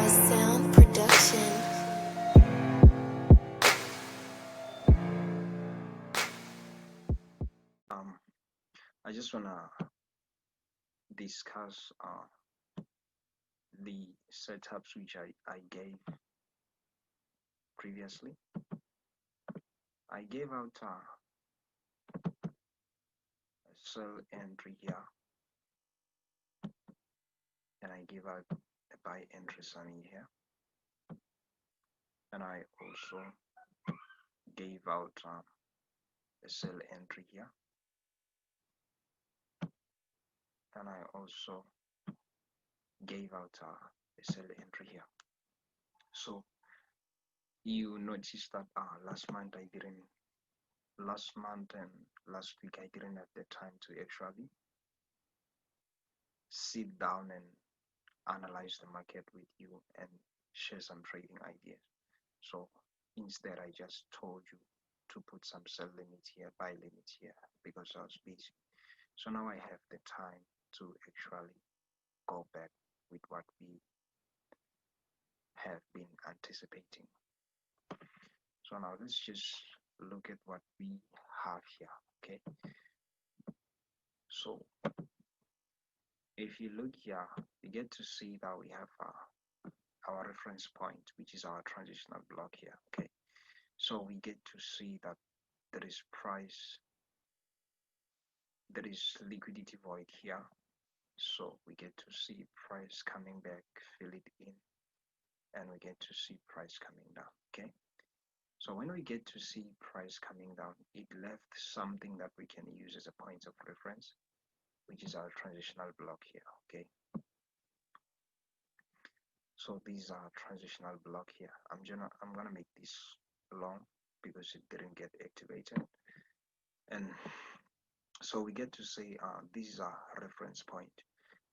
Sound production. I just wanna discuss the setups which I gave previously. I gave out a sell entry here, and I gave out a buy entry sign here, and I also gave out a sell entry here, and I also gave out a sell entry here. So you notice that last month and last week I didn't have the time to actually sit down and analyze the market with you and share some trading ideas. So instead I just told you to put some sell limits here, buy limits here, because I was busy. So now I have the time to actually go back with what we have been anticipating. So now let's just look at what we have here. Okay, so if you look here, you get to see that we have our reference point, which is our transitional block here. Okay, so we get to see that there is liquidity void here. So we get to see price coming back, fill it in, and we get to see price coming down. Okay, so when we get to see price coming down, it left something that we can use as a point of reference, which is our transitional block here. Okay, so these are transitional block here. I'm gonna make this long because it didn't get activated, and so we get to say this is our reference point.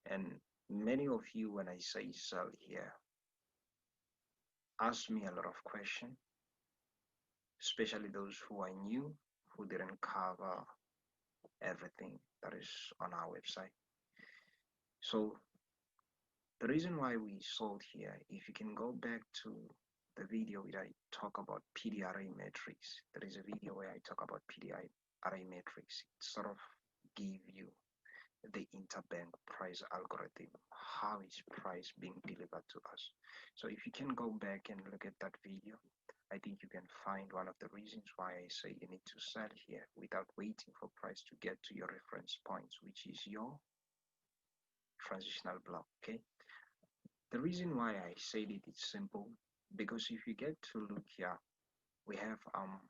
And many of you, when I say sell here, ask me a lot of questions, especially those who are new, who didn't cover everything that is on our website. So the reason why we sold here, if you can go back to the video where I talk about PDRA metrics, there is a video where I talk about PDRA metrics. It sort of give you the interbank price algorithm, how is price being delivered to us. So if you can go back and look at that video, I think you can find one of the reasons why I say you need to sell here without waiting for price to get to your reference points, which is your transitional block. Okay, the reason why I said it is simple, because if you get to look here, we have our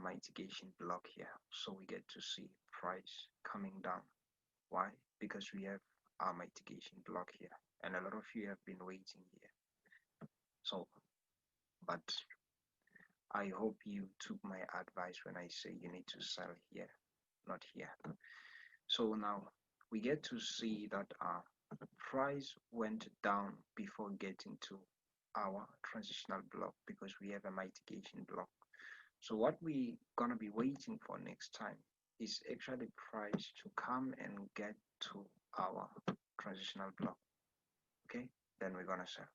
mitigation block here, so we get to see price coming down. Why? Because we have our mitigation block here, and a lot of you have been waiting here. So, but I hope you took my advice when I say you need to sell here, not here. So now we get to see that our price went down before getting to our transitional block because we have a mitigation block. So what we gonna be waiting for next time is actually price to come and get to our transitional block. Okay, then we're gonna sell.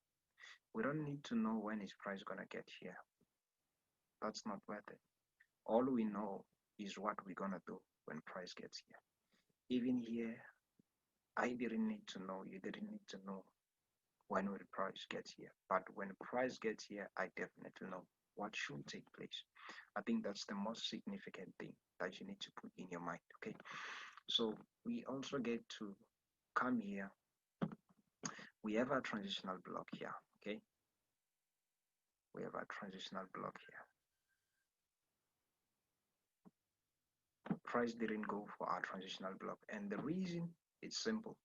We don't need to know when is price gonna get here. That's not worth it. All we know is what we're gonna do when price gets here. Even here, I didn't need to know, you didn't need to know when will price get here. But when price gets here, I definitely know what should take place. I think that's the most significant thing that you need to put in your mind. Okay, so we also get to come here. We have a transitional block here. Okay, we have a transitional block here. Price didn't go for our transitional block, and the reason it's simple.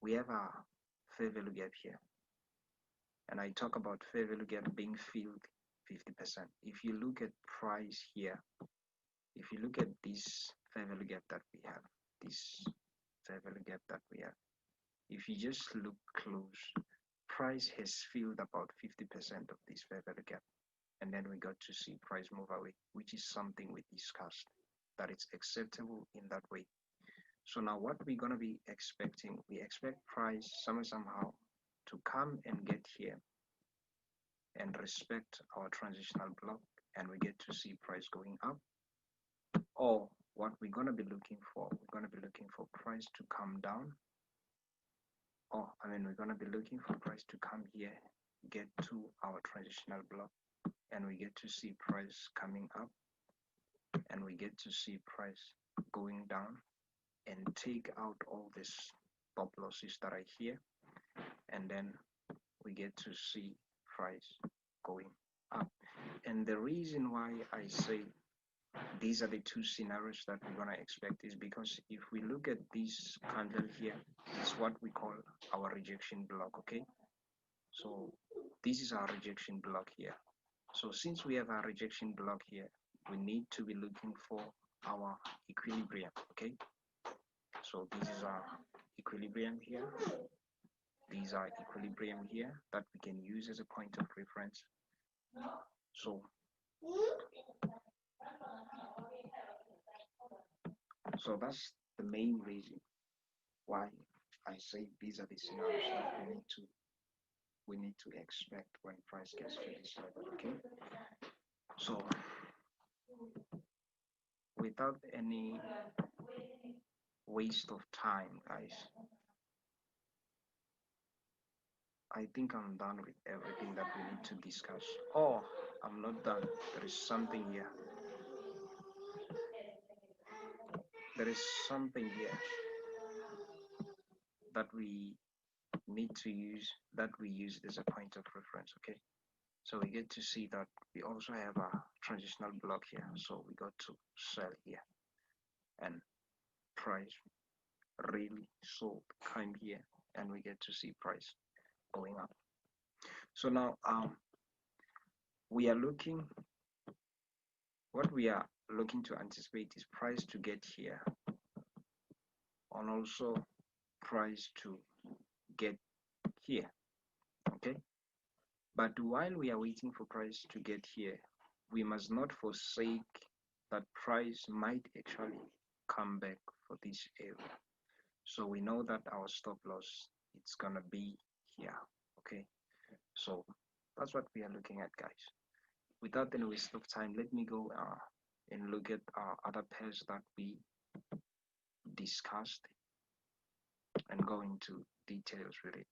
We have a fair value gap here, and I talk about fair value gap being filled 50%. If you look at price here, if you look at this fair value gap that we have, if you just look close, price has filled about 50% of this fair value gap, and then we got to see price move away, which is something we discussed that it's acceptable in that way. So now what we're going to be expecting, we expect price somehow to come and get here and respect our transitional block, and we get to see price going up. Or what we're going to be looking for, we're going to be looking for price to come down, or we're going to be looking for price to come here, get to our transitional block, and we get to see price coming up, and we get to see price going down and take out all these stop losses that are here, and then we get to see price going up. And the reason why I say these are the two scenarios that we're going to expect is because if we look at this candle here, it's what we call our rejection block. Okay, so this is our rejection block here. So since we have our rejection block here, we need to be looking for our equilibrium. Okay, so this is our equilibrium here, these are equilibrium here that we can use as a point of reference. So that's the main reason why I say these are the scenarios that we need to expect when price gets to this level. Okay, so without any waste of time, guys, I think I'm done with everything that we need to discuss. Oh, I'm not done. There is something here. There is something here that we need to use, that we use as a point of reference. Okay, so we get to see that we also have a transitional block here. So we got to sell here, and price really sold came here, and we get to see price going up. So now we are looking, what we are looking to anticipate is price to get here, and also price to get here. Okay, but while we are waiting for price to get here, we must not forsake that price might actually come back for this area. So we know that our stop loss, it's gonna be here. Okay, so that's what we are looking at, guys. Without any waste of time, let me go and look at other pairs that we discussed and go into details with it.